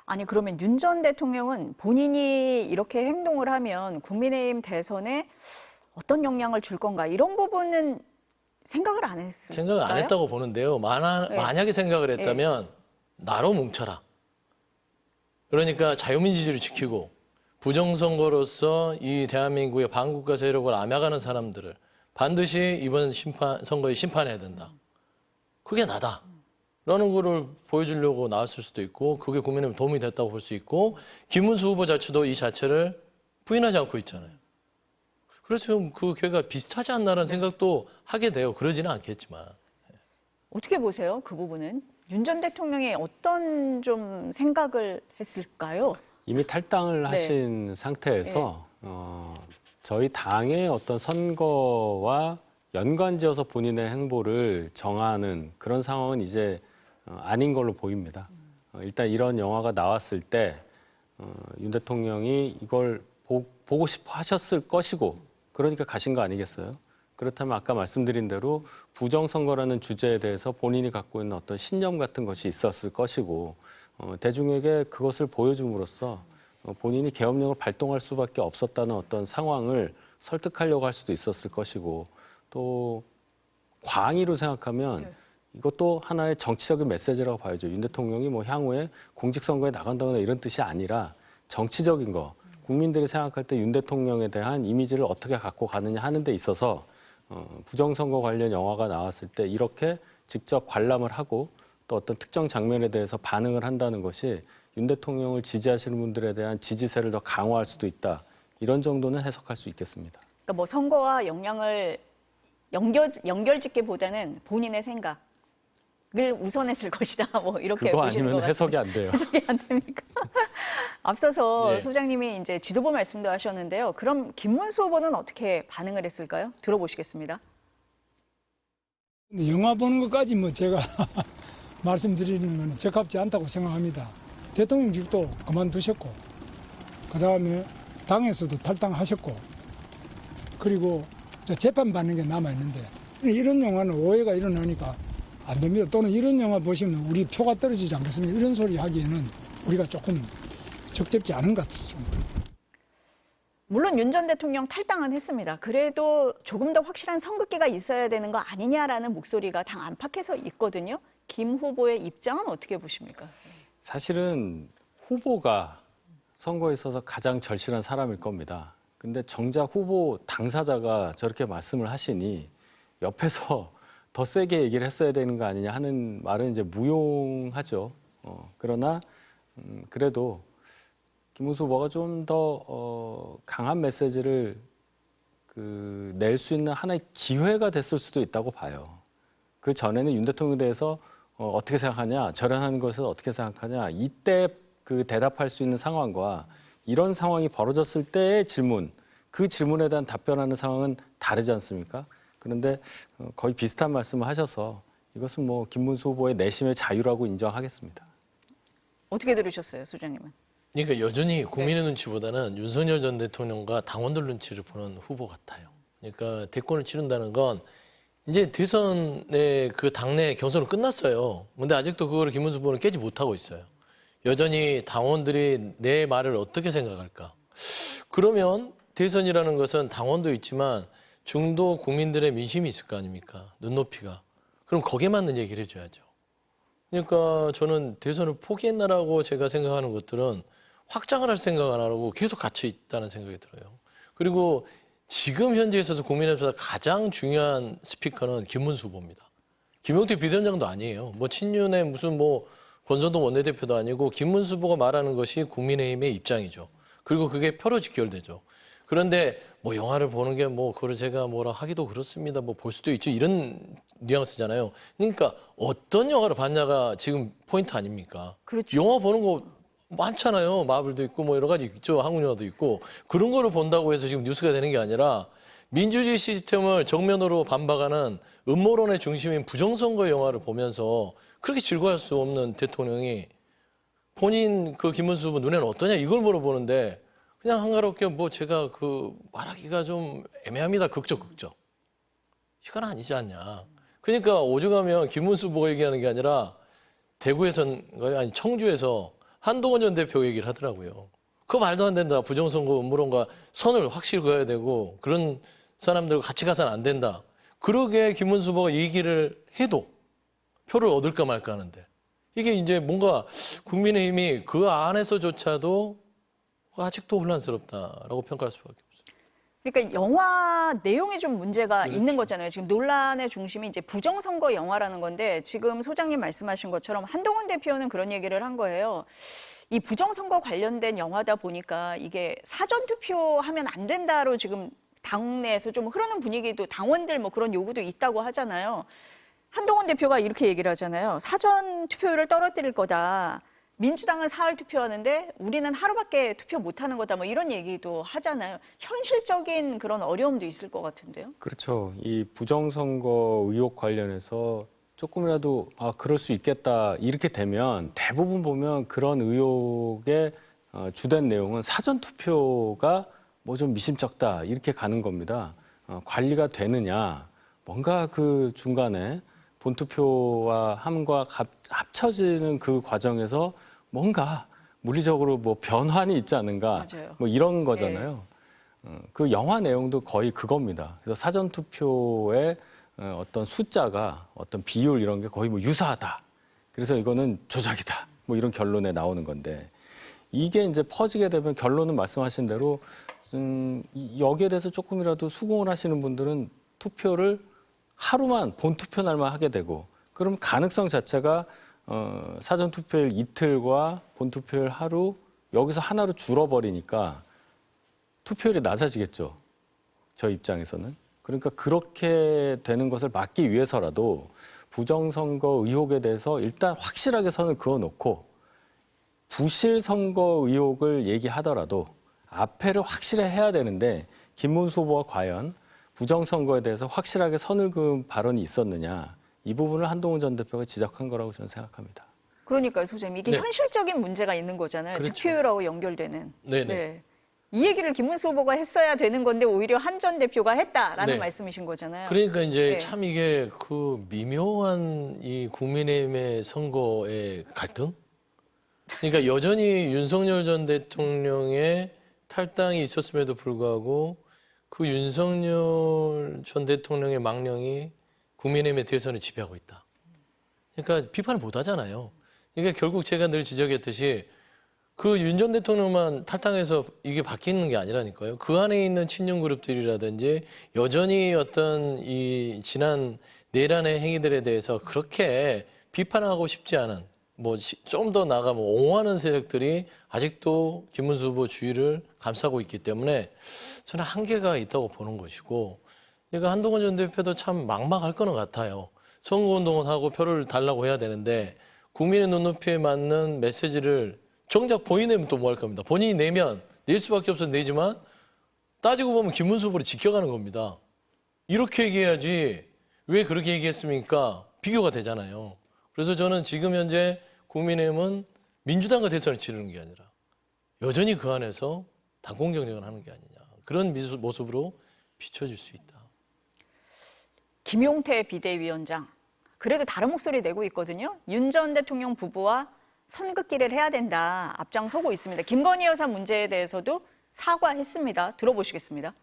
아니 그러면 윤 전 대통령은 본인이 이렇게 행동을 하면 국민의힘 대선에 어떤 영향을 줄 건가 이런 부분은 생각을 안 했을까요? 생각을 안 했다고 보는데요. 만약에 생각을 했다면 나로 뭉쳐라. 그러니까 자유민주주의를 지키고 부정선거로서 이 대한민국의 반국가 세력을 암약하는 사람들을 반드시 이번 선거에 심판해야 된다. 그게 나다. 라는 거를 보여주려고 나왔을 수도 있고 그게 국민의힘에 도움이 됐다고 볼 수 있고 김문수 후보 자체도 이 자체를 부인하지 않고 있잖아요. 그래서 좀 그 걔가 비슷하지 않나라는 생각도 하게 돼요. 그러지는 않겠지만. 어떻게 보세요? 그 부분은 윤 전 대통령이 어떤 좀 생각을 했을까요? 이미 탈당을 하신 상태에서 저희 당의 어떤 선거와 연관지어서 본인의 행보를 정하는 그런 상황은 이제 아닌 걸로 보입니다. 일단 이런 영화가 나왔을 때 윤 대통령이 이걸 보고 싶어 하셨을 것이고 그러니까 가신 거 아니겠어요? 그렇다면 아까 말씀드린 대로 부정선거라는 주제에 대해서 본인이 갖고 있는 어떤 신념 같은 것이 있었을 것이고 대중에게 그것을 보여줌으로써 본인이 계엄령을 발동할 수밖에 없었다는 어떤 상황을 설득하려고 할 수도 있었을 것이고 또 광의로 생각하면 이것도 하나의 정치적인 메시지라고 봐야죠. 윤 대통령이 뭐 향후에 공직선거에 나간다거나 이런 뜻이 아니라 정치적인 거, 국민들이 생각할 때 윤 대통령에 대한 이미지를 어떻게 갖고 가느냐 하는 데 있어서 부정선거 관련 영화가 나왔을 때 이렇게 직접 관람을 하고 또 어떤 특정 장면에 대해서 반응을 한다는 것이 윤 대통령을 지지하시는 분들에 대한 지지세를 더 강화할 수도 있다. 이런 정도는 해석할 수 있겠습니다. 그러니까 뭐 선거와 영향을 연결짓기보다는 본인의 생각을 우선했을 것이다. 뭐 이렇게 그거 보시는 것 아니면 같아요. 해석이 안 돼요. 해석이 안 됩니까? 앞서서 네. 소장님이 이제 지도부 말씀도 하셨는데요. 그럼 김문수 후보는 어떻게 반응을 했을까요? 들어보시겠습니다. 근데 영화 보는 것까지 뭐 제가 말씀드리는 건 적합지 않다고 생각합니다. 대통령직도 그만두셨고, 그 다음에 당에서도 탈당하셨고, 그리고 재판받는 게 남아있는데, 이런 영화는 오해가 일어나니까 안 됩니다. 또는 이런 영화 보시면 우리 표가 떨어지지 않겠습니까? 이런 소리 하기에는 우리가 조금 적절치 않은 것 같습니다. 물론 윤 전 대통령 탈당은 했습니다. 그래도 조금 더 확실한 선긋기가 있어야 되는 거 아니냐라는 목소리가 당 안팎에서 있거든요. 김 후보의 입장은 어떻게 보십니까? 사실은 후보가 선거에 있어서 가장 절실한 사람일 겁니다. 근데 정작 후보 당사자가 저렇게 말씀을 하시니 옆에서 더 세게 얘기를 했어야 되는 거 아니냐 하는 말은 이제 무용하죠. 그러나 그래도 김문수 후보가 좀 더 강한 메시지를 낼 수 있는 하나의 기회가 됐을 수도 있다고 봐요. 그 전에는 윤 대통령에 대해서 어떻게 생각하냐, 절연하는 것을 어떻게 생각하냐, 이때 그 대답할 수 있는 상황과 이런 상황이 벌어졌을 때의 질문, 그 질문에 대한 답변하는 상황은 다르지 않습니까? 그런데 거의 비슷한 말씀을 하셔서 이것은 뭐 김문수 후보의 내심의 자유라고 인정하겠습니다. 어떻게 들으셨어요, 소장님은? 그러니까 여전히 국민의 눈치보다는 윤석열 전 대통령과 당원들 눈치를 보는 후보 같아요. 그러니까 대권을 치른다는 건 이제 대선의 그 당내 경선은 끝났어요. 근데 아직도 그거를 김문수 후보는 깨지 못하고 있어요. 여전히 당원들이 내 말을 어떻게 생각할까? 그러면 대선이라는 것은 당원도 있지만 중도 국민들의 민심이 있을 거 아닙니까? 눈높이가. 그럼 거기에 맞는 얘기를 해줘야죠. 그러니까 저는 대선을 포기했나라고 제가 생각하는 것들은 확장을 할 생각 안 하고 계속 갇혀 있다는 생각이 들어요. 그리고 지금 현재에 있어서 국민의 앞에서 가장 중요한 스피커는 김문수 후보입니다. 김용태 비대위원장도 아니에요. 뭐 친윤의 무슨 뭐 권선동 원내대표도 아니고 김문수 후보가 말하는 것이 국민의힘의 입장이죠. 그리고 그게 표로 직결되죠. 그런데 뭐 영화를 보는 게 뭐 그걸 제가 뭐라 하기도 그렇습니다. 뭐 볼 수도 있죠. 이런 뉘앙스잖아요. 그러니까 어떤 영화를 봤냐가 지금 포인트 아닙니까? 그렇죠. 영화 보는 거 많잖아요. 마블도 있고 뭐 여러 가지 있죠. 한국 영화도 있고. 그런 거를 본다고 해서 지금 뉴스가 되는 게 아니라 민주주의 시스템을 정면으로 반박하는 음모론의 중심인 부정선거 영화를 보면서 그렇게 즐거워할 수 없는 대통령이 본인 그 김문수 후보 눈에는 어떠냐 이걸 물어보는데 그냥 한가롭게 뭐 제가 그 말하기가 좀 애매합니다. 극적. 이건 아니지 않냐. 그러니까 오죽하면 김문수 후보가 얘기하는 게 아니라 대구에선 아니 청주에서 한동훈 전 대표 얘기를 하더라고요. 그거 말도 안 된다. 부정선거 음모론과 선을 확실히 그어야 되고 그런 사람들과 같이 가서는 안 된다. 그러게 김문수 후보가 얘기를 해도 표를 얻을까 말까 하는데 이게 이제 뭔가 국민의힘이 그 안에서조차도 아직도 혼란스럽다라고 평가할 수밖에 없어요. 그러니까 영화 내용에 좀 문제가 있는 거잖아요. 지금 논란의 중심이 이제 부정선거 영화라는 건데 지금 소장님 말씀하신 것처럼 한동훈 대표는 그런 얘기를 한 거예요. 이 부정선거 관련된 영화다 보니까 이게 사전투표하면 안 된다로 지금 당내에서 좀 흐르는 분위기도 당원들 뭐 그런 요구도 있다고 하잖아요. 한동훈 대표가 이렇게 얘기를 하잖아요. 사전투표율을 떨어뜨릴 거다. 민주당은 사흘 투표하는데 우리는 하루밖에 투표 못하는 거다. 뭐 이런 얘기도 하잖아요. 현실적인 그런 어려움도 있을 것 같은데요. 그렇죠. 이 부정선거 의혹 관련해서 조금이라도 그럴 수 있겠다 이렇게 되면 대부분 보면 그런 의혹의 주된 내용은 사전투표가 뭐 좀 미심쩍다 이렇게 가는 겁니다. 관리가 되느냐 뭔가 그 중간에 본투표와 함과 합쳐지는 그 과정에서 뭔가 물리적으로 뭐 변환이 있지 않은가 맞아요. 뭐 이런 거잖아요. 그 영화 내용도 거의 그겁니다. 그래서 사전 투표의 어떤 숫자가 어떤 비율 이런 게 거의 뭐 유사하다. 그래서 이거는 조작이다. 뭐 이런 결론에 나오는 건데 이게 이제 퍼지게 되면 결론은 말씀하신 대로 여기에 대해서 조금이라도 수긍을 하시는 분들은 투표를 하루만 본 투표 날만 하게 되고 그럼 가능성 자체가 사전 투표일 이틀과 본 투표일 하루 여기서 하나로 줄어버리니까 투표율이 낮아지겠죠. 저 입장에서는. 그러니까 그렇게 되는 것을 막기 위해서라도 부정선거 의혹에 대해서 일단 확실하게 선을 그어놓고 부실 선거 의혹을 얘기하더라도 앞에를 확실히 해야 되는데 김문수 후보가 과연 부정선거에 대해서 확실하게 선을 그은 발언이 있었느냐 이 부분을 한동훈 전 대표가 지적한 거라고 저는 생각합니다. 그러니까요, 소장님. 이게 네. 현실적인 문제가 있는 거잖아요. 그렇죠. 투표율하고 연결되는. 네네. 네. 이 얘기를 김문수 후보가 했어야 되는 건데 오히려 한 전 대표가 했다라는 네. 말씀이신 거잖아요. 그러니까 이제 네. 참 이게 그 미묘한 이 국민의힘의 선거의 갈등? 그러니까 여전히 윤석열 전 대통령의 탈당이 있었음에도 불구하고 그 윤석열 전 대통령의 망령이 국민의힘의 대선을 지배하고 있다. 그러니까 비판을 못 하잖아요. 그러니까 결국 제가 늘 지적했듯이 그 윤 전 대통령만 탈당해서 이게 바뀌는 게 아니라니까요. 그 안에 있는 친윤 그룹들이라든지 여전히 어떤 이 지난 내란의 행위들에 대해서 그렇게 비판하고 싶지 않은 뭐 좀 더 나아가 뭐 옹호하는 세력들이 아직도 김문수 후보 주위를 감싸고 있기 때문에 저는 한계가 있다고 보는 것이고 그러니까 한동훈 전 대표도 참 막막할 거는 같아요. 선거운동을 하고 표를 달라고 해야 되는데 국민의 눈높이에 맞는 메시지를 정작 본인이 내면 또 뭐 할 겁니다. 본인이 내면 낼 수밖에 없어서 내지만 따지고 보면 김문수 후보를 지켜가는 겁니다. 이렇게 얘기해야지 왜 그렇게 얘기했습니까? 비교가 되잖아요. 그래서 저는 지금 현재 국민의힘은 민주당과 대선을 치르는 게 아니라 여전히 그 안에서 당공 경쟁을 하는 게 아니냐. 그런 모습으로 비춰질 수 있다. 김용태 비대위원장. 그래도 다른 목소리 내고 있거든요. 윤 전 대통령 부부와 선긋기를 해야 된다. 앞장서고 있습니다. 김건희 여사 문제에 대해서도 사과했습니다. 들어보시겠습니다.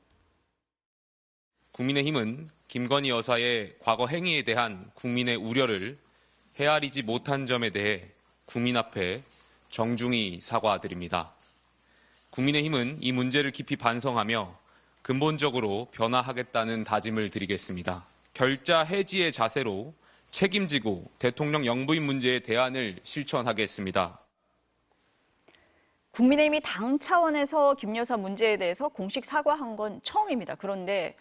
국민의힘은 김건희 여사의 과거 행위에 대한 국민의 우려를 헤아리지 못한 점에 대해 국민 앞에 정중히 사과드립니다. 국민의힘은 이 문제를 깊이 반성하며 근본적으로 변화하겠다는 다짐을 드리겠습니다. 결자 해지의 자세로 책임지고 대통령 영부인 문제의 대안을 실천하겠습니다. 국민의힘이 당 차원에서 김 여사 문제에 대해서 공식 사과한 건 처음입니다. 그런데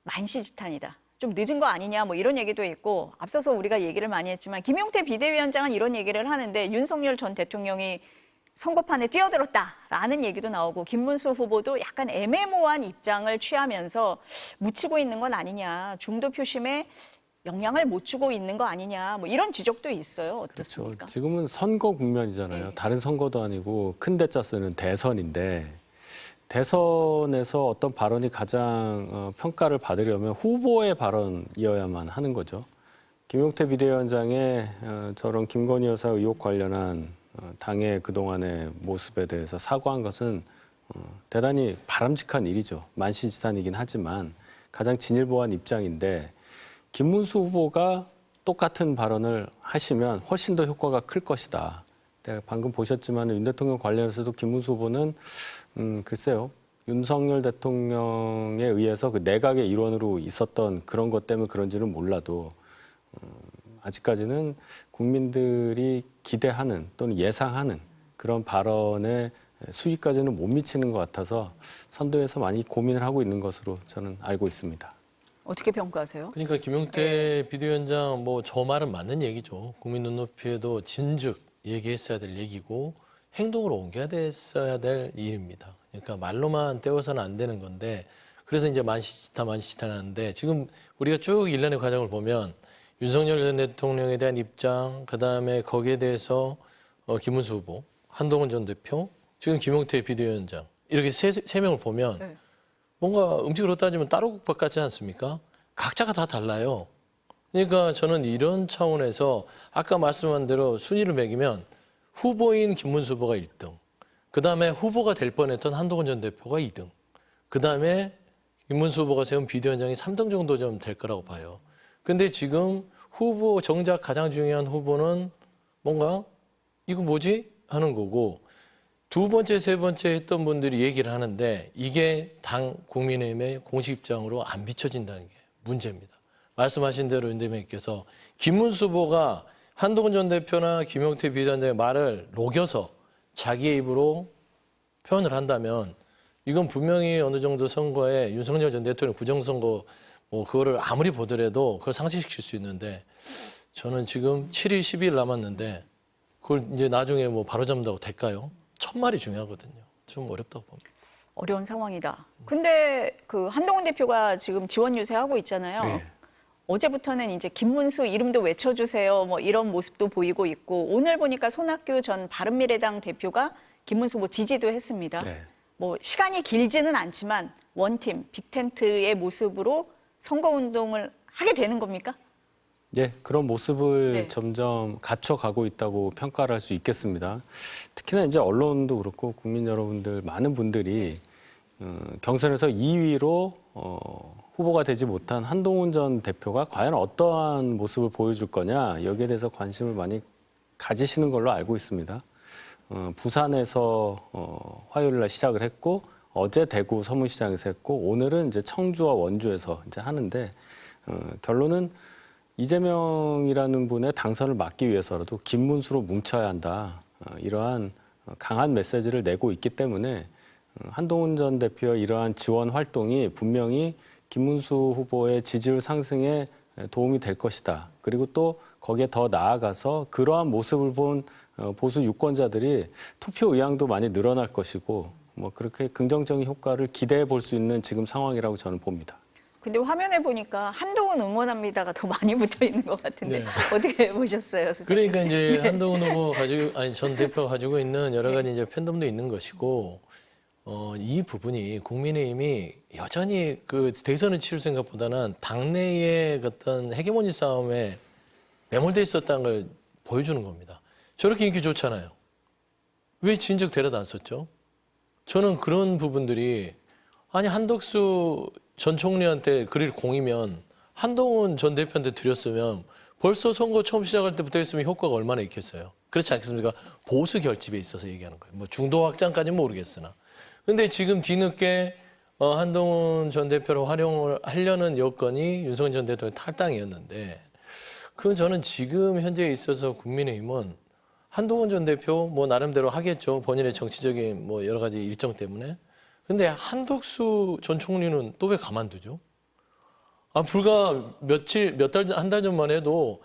만시지탄이다. 좀 늦은 거 아니냐 뭐 이런 얘기도 있고 앞서서 우리가 얘기를 많이 했지만 김용태 비대위원장은 이런 얘기를 하는데 윤석열 전 대통령이 선거판에 뛰어들었다라는 얘기도 나오고 김문수 후보도 약간 애매모호한 입장을 취하면서 묻히고 있는 건 아니냐. 중도 표심에 영향을 못 주고 있는 거 아니냐. 뭐 이런 지적도 있어요. 어떻습니까? 그렇죠. 지금은 선거 국면이잖아요. 네. 다른 선거도 아니고 큰 대자 쓰는 대선인데 대선에서 어떤 발언이 가장 평가를 받으려면 후보의 발언이어야만 하는 거죠. 김용태 비대위원장의 저런 김건희 여사 의혹 관련한 당의 그동안의 모습에 대해서 사과한 것은 대단히 바람직한 일이죠. 만시지탄이긴 하지만 가장 진일보한 입장인데 김문수 후보가 똑같은 발언을 하시면 훨씬 더 효과가 클 것이다. 내가 방금 보셨지만 윤 대통령 관련해서도 김문수 후보는 글쎄요. 윤석열 대통령에 의해서 그 내각의 일원으로 있었던 그런 것 때문에 그런지는 몰라도 아직까지는 국민들이 기대하는 또는 예상하는 그런 발언의 수위까지는 못 미치는 것 같아서 선도에서 많이 고민을 하고 있는 것으로 저는 알고 있습니다. 어떻게 평가하세요? 그러니까 김용태 비대위원장 뭐 저 말은 맞는 얘기죠. 국민 눈높이에도 진즉 얘기했어야 될 얘기고 행동으로 옮겨야 됐어야 될 일입니다. 그러니까 말로만 때워서는 안 되는 건데 그래서 이제 만시지탄 하는데 지금 우리가 쭉 일련의 과정을 보면 윤석열 전 대통령에 대한 입장, 그다음에 거기에 대해서 김문수 후보, 한동훈 전 대표, 지금 김용태 비대위원장 이렇게 세 명을 보면 네. 뭔가 음식으로 따지면 따로국밥 같지 않습니까? 각자가 다 달라요. 그러니까 저는 이런 차원에서 아까 말씀한 대로 순위를 매기면 후보인 김문수 후보가 1등, 그다음에 후보가 될 뻔했던 한동훈 전 대표가 2등, 그다음에 김문수 후보가 세운 비대위원장이 3등 정도 좀 될 거라고 봐요. 근데 지금 후보 정작 가장 중요한 후보는 뭔가 이거 뭐지? 하는 거고, 두 번째, 세 번째 했던 분들이 얘기를 하는데 이게 당 국민의힘의 공식 입장으로 안 비춰진다는 게 문제입니다. 말씀하신 대로 윤 대표님께서 김문수 후보가 한동훈 전 대표나 김용태 비대위원장의 말을 녹여서 자기의 입으로 표현을 한다면 이건 분명히 어느 정도 선거에 윤석열 전 대통령 부정선거 뭐 그거를 아무리 보더라도 그걸 상쇄시킬 수 있는데, 저는 지금 7일, 10일 남았는데 그걸 이제 나중에 뭐 바로잡는다고 될까요? 첫 말이 중요하거든요. 좀 어렵다고 봅니다. 어려운 상황이다. 근데 그 한동훈 대표가 지금 지원 유세하고 있잖아요. 네. 어제부터는 이제 김문수 이름도 외쳐주세요. 뭐 이런 모습도 보이고 있고, 오늘 보니까 손학규 전 바른미래당 대표가 김문수 후보 지지도 했습니다. 네. 뭐 시간이 길지는 않지만 원팀 빅텐트의 모습으로 선거운동을 하게 되는 겁니까? 예, 그런 모습을 네. 점점 갖춰가고 있다고 평가를 할 수 있겠습니다. 특히나 이제 언론도 그렇고 국민 여러분들 많은 분들이 경선에서 2위로 후보가 되지 못한 한동훈 전 대표가 과연 어떠한 모습을 보여줄 거냐, 여기에 대해서 관심을 많이 가지시는 걸로 알고 있습니다. 부산에서 화요일 날 시작을 했고, 어제 대구 서문시장에서 했고, 오늘은 이제 청주와 원주에서 이제 하는데, 결론은 이재명이라는 분의 당선을 막기 위해서라도 김문수로 뭉쳐야 한다, 이러한 강한 메시지를 내고 있기 때문에 한동훈 전 대표의 이러한 지원 활동이 분명히 김문수 후보의 지지율 상승에 도움이 될 것이다. 그리고 또 거기에 더 나아가서 그러한 모습을 본 보수 유권자들이 투표 의향도 많이 늘어날 것이고, 뭐 그렇게 긍정적인 효과를 기대해 볼 수 있는 지금 상황이라고 저는 봅니다. 근데 화면에 보니까 한동훈 응원합니다가 더 많이 붙어 있는 것 같은데 네. 어떻게 보셨어요, 선생님? 그러니까 이제 한동훈 후보 전 대표가 가지고 있는 여러 가지 이제 팬덤도 있는 것이고, 이 부분이 국민의힘이 여전히 그 대선을 치를 생각보다는 당내의 어떤 헤게모니 싸움에 매몰돼 있었다는 걸 보여주는 겁니다. 저렇게 인기 좋잖아요. 왜 진즉 데려다 안 썼죠? 저는 그런 부분들이, 아니 한덕수 전 총리한테 그릴 공이면 한동훈 전 대표한테 드렸으면 벌써 선거 처음 시작할 때부터 했으면 효과가 얼마나 있겠어요. 그렇지 않겠습니까? 보수 결집에 있어서 얘기하는 거예요. 뭐 중도 확장까지는 모르겠으나. 근데 지금 뒤늦게 한동훈 전 대표를 활용을 하려는 여건이 윤석열 전 대통령의 탈당이었는데, 그건 저는 지금 현재에 있어서 국민의힘은 한동훈 전 대표 뭐 나름대로 하겠죠. 본인의 정치적인 뭐 여러 가지 일정 때문에. 근데 한덕수 전 총리는 또 왜 가만두죠? 불과 한 달 전만 해도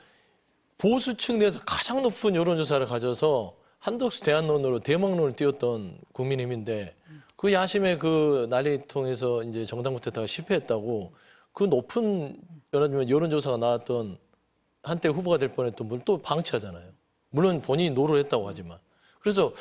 보수층 내에서 가장 높은 여론조사를 가져서 한덕수 대안론으로 대망론을 띄웠던 국민의힘인데, 그 야심의 그 난리통해서 이제 정당 못했다가 실패했다고, 그 높은 여론조사가 나왔던 한때 후보가 될 뻔했던 분을 또 방치하잖아요. 물론 본인이 노를 했다고 하지만. 그래서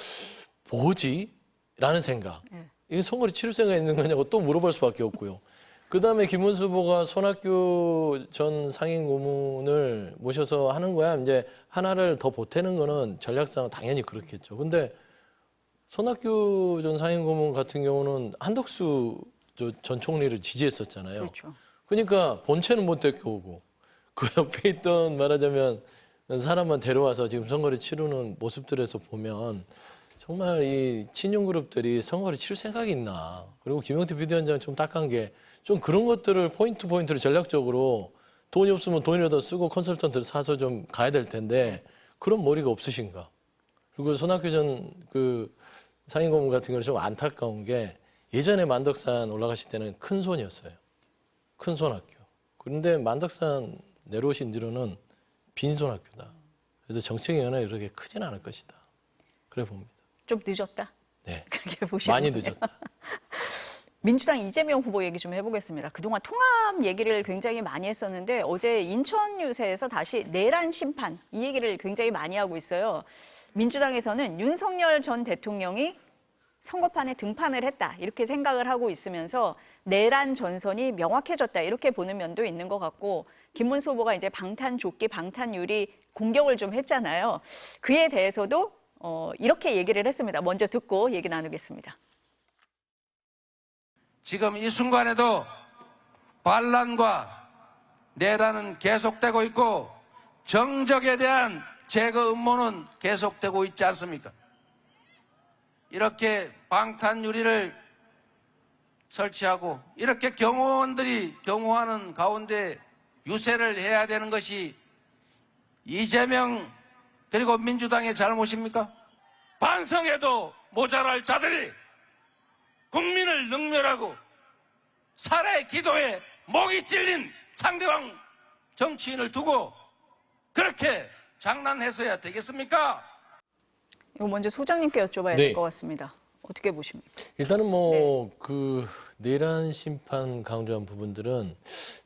뭐지? 라는 생각. 이게 선거를 치를 생각이 있는 거냐고 또 물어볼 수밖에 없고요. 그다음에 김문수 후보가 손학규 전 상임고문을 모셔서 하는 거야. 이제 하나를 더 보태는 거는 전략상 당연히 그렇겠죠. 근데 손학규 전 상임고문 같은 경우는 한덕수 전 총리를 지지했었잖아요. 그렇죠. 그러니까 본체는 못 데리고 오고 그 옆에 있던 말하자면 사람만 데려와서 지금 선거를 치르는 모습들에서 보면 정말 이 친윤 그룹들이 선거를 치를 생각이 있나. 그리고 김용태 비대위원장 좀 딱한 게 좀 그런 것들을 포인트로 전략적으로 돈이 없으면 돈이라도 쓰고 컨설턴트를 사서 좀 가야 될 텐데 그런 머리가 없으신가. 그리고 손학규 전 그 상임고문 같은 경우는 좀 안타까운 게, 예전에 만덕산 올라가실 때는 큰 손이었어요. 큰 손학규. 그런데 만덕산 내려오신 뒤로는 빈 손학규다. 그래서 정책의 영향이 그렇게 크진 않을 것이다. 그래 봅니다. 좀 늦었다. 네. 그렇게 보시는 많이 거네요. 늦었다. 민주당 이재명 후보 얘기 좀 해보겠습니다. 그동안 통합 얘기를 굉장히 많이 했었는데 어제 인천 유세에서 다시 내란 심판 이 얘기를 굉장히 많이 하고 있어요. 민주당에서는 윤석열 전 대통령이 선거판에 등판을 했다 이렇게 생각을 하고 있으면서 내란 전선이 명확해졌다 이렇게 보는 면도 있는 것 같고, 김문수 후보가 이제 방탄조끼, 방탄유리 공격을 좀 했잖아요. 그에 대해서도 이렇게 얘기를 했습니다. 먼저 듣고 얘기 나누겠습니다. 지금 이 순간에도 반란과 내란은 계속되고 있고 정적에 대한 제거 음모는 계속되고 있지 않습니까? 이렇게 방탄유리를 설치하고 이렇게 경호원들이 경호하는 가운데 유세를 해야 되는 것이 이재명 그리고 민주당의 잘못입니까? 반성해도 모자랄 자들이 국민을 능멸하고 살해 기도에 목이 찔린 상대방 정치인을 두고 그렇게 장난해서야 되겠습니까? 이거 먼저 소장님께 여쭤봐야 네. 될 것 같습니다. 어떻게 보십니까? 일단은 뭐 그 내란 심판 강조한 부분들은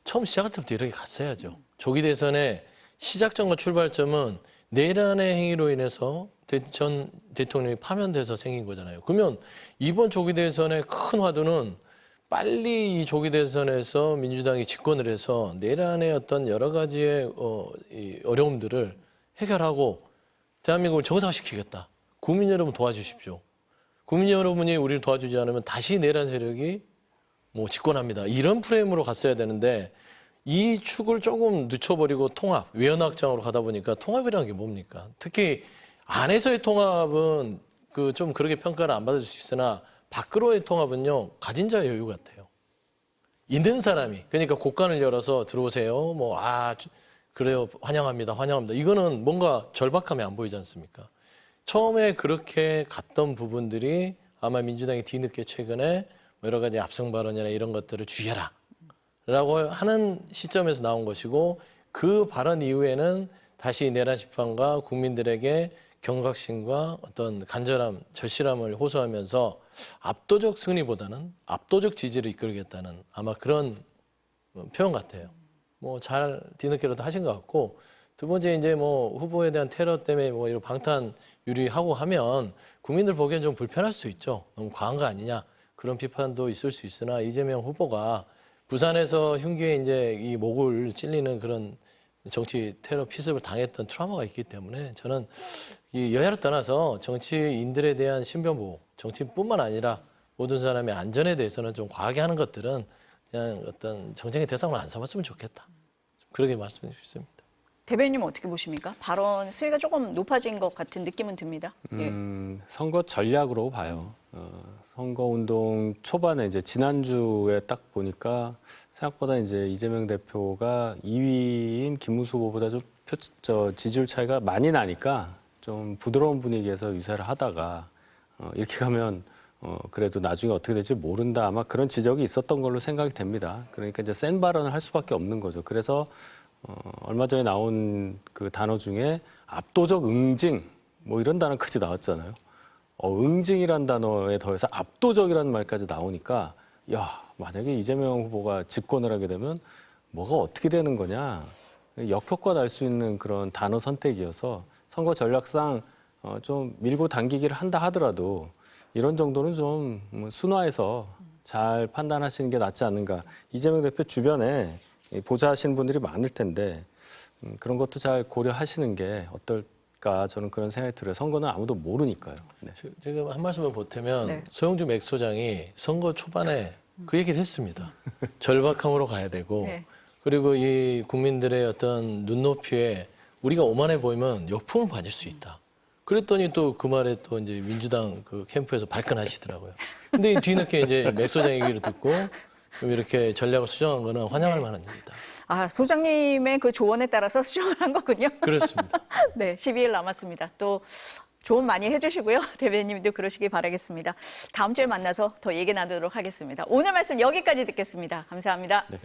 처음 시작할 때부터 이렇게 갔어야죠. 조기 대선의 시작점과 출발점은 내란의 행위로 인해서 전 대통령이 파면돼서 생긴 거잖아요. 그러면 이번 조기 대선의 큰 화두는 빨리 이 조기 대선에서 민주당이 집권을 해서 내란의 어떤 여러 가지의 이 어려움들을 해결하고 대한민국을 정상화시키겠다. 국민 여러분 도와주십시오. 국민 여러분이 우리를 도와주지 않으면 다시 내란 세력이 뭐 집권합니다. 이런 프레임으로 갔어야 되는데 이 축을 조금 늦춰버리고 통합, 외연확장으로 가다 보니까 통합이라는 게 뭡니까? 특히 안에서의 통합은 그 좀 그렇게 평가를 안 받을 수 있으나 밖으로의 통합은요, 가진 자의 여유 같아요. 있는 사람이, 그러니까 곳간을 열어서 들어오세요. 뭐, 그래요. 환영합니다. 환영합니다. 이거는 뭔가 절박함이 안 보이지 않습니까? 처음에 그렇게 갔던 부분들이 아마 민주당이 뒤늦게 최근에 여러 가지 압승 발언이나 이런 것들을 주의해라 라고 하는 시점에서 나온 것이고 그 발언 이후에는 다시 내란 심판과 국민들에게 경각심과 어떤 간절함, 절실함을 호소하면서 압도적 승리보다는 압도적 지지를 이끌겠다는 아마 그런 표현 같아요. 뭐 잘 뒤늦게라도 하신 것 같고 두 번째 이제 뭐 후보에 대한 테러 때문에 뭐 이런 방탄 유리하고 하면 국민들 보기엔 좀 불편할 수도 있죠. 너무 과한 거 아니냐 그런 비판도 있을 수 있으나 이재명 후보가 부산에서 흉기에 이제 이 목을 찔리는 그런 정치 테러 피습을 당했던 트라우마가 있기 때문에 저는 이 여야를 떠나서 정치인들에 대한 신변 보호, 정치인뿐만 아니라 모든 사람의 안전에 대해서는 좀 과하게 하는 것들은 그냥 어떤 정쟁의 대상으로 안 삼았으면 좋겠다. 그렇게 말씀해 주셨습니다. 대변인님 어떻게 보십니까? 발언 수위가 조금 높아진 것 같은 느낌은 듭니다. 예. 선거 전략으로 봐요. 선거운동 초반에 이제 지난주에 딱 보니까 생각보다 이제 이재명 대표가 2위인 김문수 후보보다 좀 지지율 차이가 많이 나니까 좀 부드러운 분위기에서 유세를 하다가 이렇게 가면 그래도 나중에 어떻게 될지 모른다 아마 그런 지적이 있었던 걸로 생각이 됩니다. 그러니까 이제 센 발언을 할 수밖에 없는 거죠. 그래서 얼마 전에 나온 그 단어 중에 압도적 응징 뭐 이런 단어까지 나왔잖아요. 응징이란 단어에 더해서 압도적이라는 말까지 나오니까 야 만약에 이재명 후보가 집권을 하게 되면 뭐가 어떻게 되는 거냐 역효과 날 수 있는 그런 단어 선택이어서 선거 전략상 좀 밀고 당기기를 한다 하더라도 이런 정도는 좀 순화해서 잘 판단하시는 게 낫지 않는가. 이재명 대표 주변에 보좌하시는 분들이 많을 텐데 그런 것도 잘 고려하시는 게 어떨까 저는 그런 생각이 들어요. 선거는 아무도 모르니까요. 네. 지금 한 말씀을 보태면 네. 소영주 맥소장이 선거 초반에 그 얘기를 했습니다. 절박함으로 가야 되고 네. 그리고 이 국민들의 어떤 눈높이에 우리가 오만해 보이면 역풍을 맞을 수 있다. 그랬더니 또 그 말에 또 이제 민주당 그 캠프에서 발끈하시더라고요. 근데 뒤늦게 이제 맥소장 얘기를 듣고 이렇게 전략을 수정한 거는 환영할 만한 일이다. 아, 소장님의 그 조언에 따라서 수정을 한 거군요. 그렇습니다. 네, 12일 남았습니다. 또 조언 많이 해주시고요. 대변인님도 그러시기 바라겠습니다. 다음 주에 만나서 더 얘기 나누도록 하겠습니다. 오늘 말씀 여기까지 듣겠습니다. 감사합니다. 네.